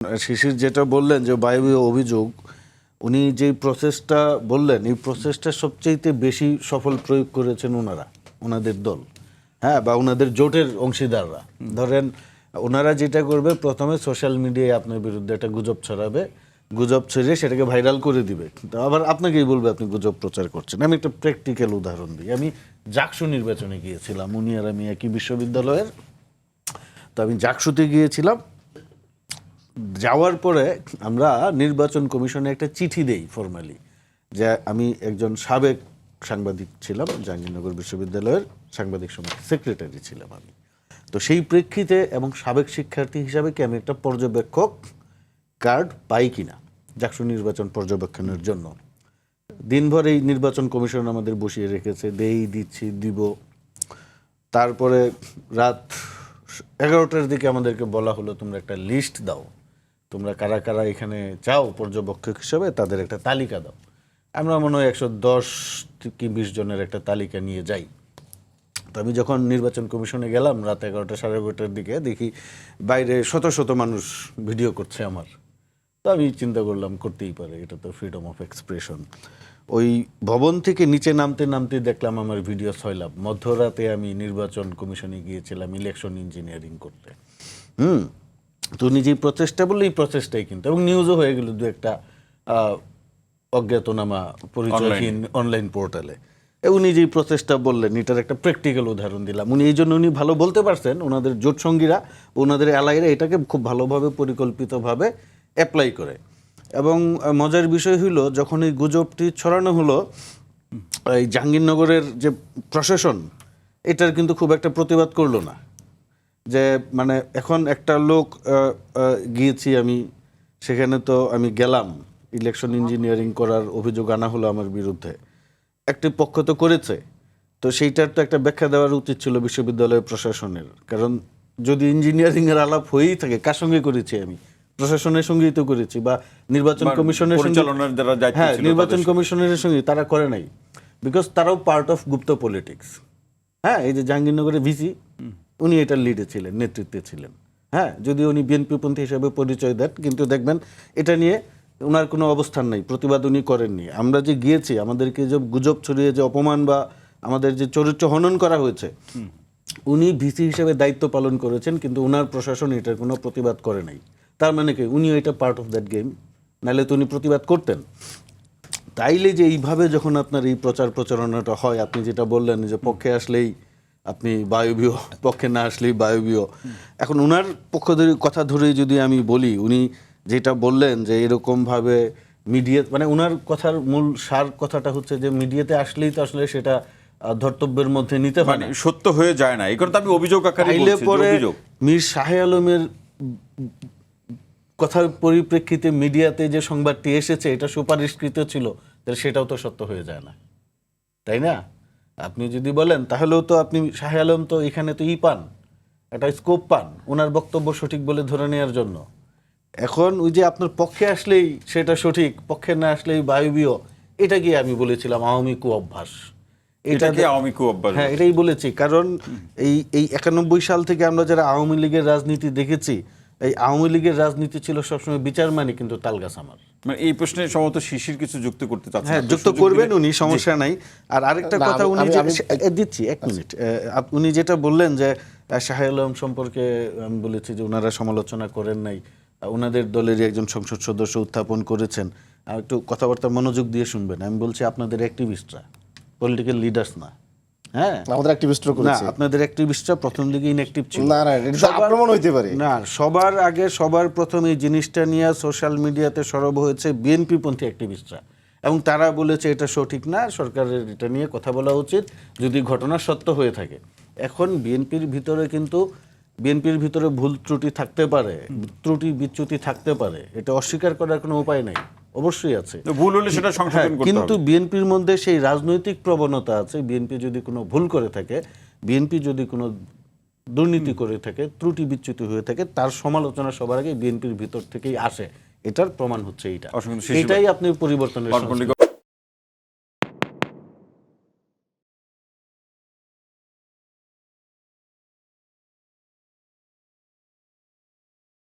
শিশির যেটা বললেন যে বায়বীয় অভিযোগ, উনি যে প্রসেসটা বললেন এই প্রসেসটা সবচেয়ে বেশি সফল প্রয়োগ করেছেন ওনারা, ওনাদের দল, হ্যাঁ, বা ওনাদের জোটের অংশীদাররা। ধরেন ওনারা যেটা করবে, প্রথমে সোশ্যাল মিডিয়ায় আপনার বিরুদ্ধে একটা গুজব ছড়াবে, গুজব ছড়িয়ে সেটাকে ভাইরাল করে দিবে, তো আবার আপনাকেই বলবে আপনি গুজব প্রচার করছেন। আমি একটা প্র্যাকটিক্যাল উদাহরণ দিই। আমি জাকসু নির্বাচনে গিয়েছিলাম, উনি আর আমি একই বিশ্ববিদ্যালয়ের। তো আমি জাকসুতে গিয়েছিলাম। যাওয়ার পরে আমরা নির্বাচন কমিশনে একটা চিঠি দেই ফরমালি, যে আমি একজন সাবেক সাংবাদিক ছিলাম, জাহাঙ্গীরনগর বিশ্ববিদ্যালয়ের সাংবাদিক সমিতির সেক্রেটারি ছিলাম আমি। তো সেই প্রেক্ষিতে এবং সাবেক শিক্ষার্থী হিসাবে কি আমি একটা পর্যবেক্ষক কার্ড পাই কিনা জাকসু নির্বাচন পর্যবেক্ষণের জন্য। দিনভর এই নির্বাচন কমিশন আমাদের বসিয়ে রেখেছে, দিচ্ছি, দিব। তারপরে রাত 11টার দিকে আমাদেরকে বলা হলো তোমরা একটা লিস্ট দাও, তোমরা কারা কারা এখানে চাও পর্যবেক্ষক হিসেবে, তাদের একটা তালিকা দাও। আমরা মনে হয় 110 কি 20 জনের একটা তালিকা নিয়ে যাই। তো আমি যখন নির্বাচন কমিশনে গেলাম রাত 11টা 11:30টার দিকে, দেখি বাইরে শত শত মানুষ ভিডিও করছে আমার। তো আমি চিন্তা করলাম করতেই পারে, এটা তো ফ্রিডম অফ এক্সপ্রেশন। ওই ভবন থেকে নিচে নামতে নামতে দেখলাম আমার ভিডিও ছয়লাভ। মধ্যরাতে আমি নির্বাচন কমিশনে গিয়েছিলাম ইলেকশন ইঞ্জিনিয়ারিং করতে। তো উনি যে প্রচেষ্টা বললে এই প্রচেষ্টাই কিন্তু, এবং নিউজও হয়ে গেল দু একটা অজ্ঞাতনামা পরিচয়হীন অনলাইন পোর্টালে। উনি যে প্রচেষ্টা বললেন এটার একটা প্র্যাকটিক্যাল উদাহরণ দিলাম। উনি এই জন্য উনি ভালো বলতে পারছেন, ওনাদের জোট সঙ্গীরা, ওনাদের এলাইরা এটাকে খুব ভালোভাবে পরিকল্পিতভাবে অ্যাপ্লাই করে। এবং মজার বিষয় হলো, যখন এই গুজবটি ছড়ানো হলো, এই জাহাঙ্গীরনগরের যে প্রশাসন এটার কিন্তু খুব একটা প্রতিবাদ করলো না। যে মানে এখন একটা লোক গিয়েছি আমি, সেখানে তো আমি গেলাম, ইলেকশন ইঞ্জিনিয়ারিং করার অভিযোগ আনা হলো আমার বিরুদ্ধে, একটি পক্ষ তো করেছে, তো সেইটার তো একটা ব্যাখ্যা দেওয়ার উচিত ছিল বিশ্ববিদ্যালয় প্রশাসনের। কারণ যদি ইঞ্জিনিয়ারিংয়ের আলাপ হয়েই থাকে, কার সঙ্গে করেছি আমি? প্রশাসনের সঙ্গেই তো করেছি, বা নির্বাচন কমিশনের সঙ্গে। হ্যাঁ, নির্বাচন কমিশনের সঙ্গে তারা করে নাই, বিকজ তারাও পার্ট অফ গুপ্ত পলিটিক্স। হ্যাঁ, এই যে জাহাঙ্গীরনগরের ভিসি, উনি এটার লিডে ছিলেন, নেতৃত্বে ছিলেন। হ্যাঁ, যদি উনি বিএনপিপন্থী হিসেবে পরিচয় দেন, কিন্তু দেখবেন এটা নিয়ে ওনার কোনো অবস্থান নেই, প্রতিবাদ উনি করেননি। আমরা যে গিয়েছি, আমাদেরকে যে গুজব ছড়িয়ে যে অপমান বা আমাদের যে চরিত্র হনন করা হয়েছে, উনি ভিসি হিসেবে দায়িত্ব পালন করেছেন, কিন্তু ওনার প্রশাসন এটার কোনো প্রতিবাদ করে নাই। তার মানে কি উনিও এটা পার্ট অফ দ্যাট গেম, নাহলে তো উনি প্রতিবাদ করতেন। তাইলে যে এইভাবে যখন আপনার এই প্রচারণাটা হয়, আপনি যেটা বললেন যে পক্ষে আসলেই আপনি বায়বীয়, পক্ষে না আসলেই বায়বীয়। এখন ওনার পক্ষ ধরে কথা ধরেই যদি আমি বলি, উনি যেটা বললেন যে এরকমভাবে মিডিয়া, মানে ওনার কথার মূল সার কথাটা হচ্ছে যে মিডিয়াতে আসলেই তো আসলে সেটা ধর্তব্যের মধ্যে নিতে হয় না, সত্য হয়ে যায় না। এই কারণে আমি অভিযোগ আকারে বলছি। পরে মীর শাহে আলমের কথার পরিপ্রেক্ষিতে মিডিয়াতে যে সংবাদটি এসেছে এটা সুপারিশকৃত ছিল, তাহলে সেটাও তো সত্য হয়ে যায় না, তাই না? আপনি যদি বলেন তাহলেও তো আপনি শাহে আলম তো এখানে তো পান, একটা স্কোপ পান ওনার বক্তব্য সঠিক বলে ধরে নেওয়ার জন্য। এখন ওই যে আপনার পক্ষে আসলেই সেটা সঠিক, পক্ষে না আসলেই বায়বীয়, এটা কি আমি বলেছিলাম আওয়ামী কুঅভ্যাস। এটাকে আওয়ামী কুঅভ্যাস, হ্যাঁ, এটাই বলেছি। কারণ এই 91 সাল থেকে আমরা যারা আওয়ামী লীগের রাজনীতি দেখেছি, এই আওয়ামী লীগের রাজনীতি ছিল সবসময় বিচার মানে কিন্তু তালগাছ আমার। এই প্রশ্নে সম্ভবত শিশির কিছু যুক্ত করতে চাচ্ছেন। হ্যাঁ, যুক্ত করবেন উনি, সমস্যা নাই। আর আরেকটা কথা উনি দিচ্ছি, এক মিনিট, উনি যেটা বললেন যে শাহে আলম সম্পর্কে আমি বলেছি যে ওনারা সমালোচনা করেন নাই, ওনাদের দলেরই একজন সংসদ সদস্য উত্থাপন করেছেন। একটু কথাবার্তা মনোযোগ দিয়ে শুনবেন। আমি বলছি আপনাদের অ্যাক্টিভিস্টরা পলিটিক্যাল লিডার্স না। হ্যাঁ, আমাদের অ্যাক্টিভিস্টরা করেছে, আপনাদের অ্যাক্টিভিস্টরা প্রথম দিকে ইনঅ্যাক্টিভ ছিল। না না, এটা আক্রমণ হইতে পারে না। সবার আগে সবার প্রথম এই জিনিসটা নিয়ে সোশ্যাল মিডিয়াতে সরব হয়েছে বিএনপি পন্থী অ্যাক্টিভিস্টরা, এবং তারা বলেছে এটা সঠিক না, সরকারের এটা নিয়ে কথা বলা উচিত যদি ঘটনা সত্য হয়ে থাকে। এখন বিএনপির ভিতরে ভুল ত্রুটি থাকতে পারে, ত্রুটি বিচ্যুতি থাকতে পারে, এটা অস্বীকার করার কোনো উপায় নাই, অবশ্যই আছে, ভুল হলে সেটা সংশোধন করতে হবে। কিন্তু বিএনপির মধ্যে সেই রাজনৈতিক প্রবণতা আছে, বিএনপি যদি কোনো ভুল করে থাকে, বিএনপি যদি কোনো দুর্নীতি করে থাকে, ত্রুটি বিচ্যুতি হয়ে থাকে, তার সমালোচনা সবার আগে বিএনপির ভিতর থেকেই আসে। এটার প্রমাণ হচ্ছে এইটা, এটাই আপনি পরিবর্তনের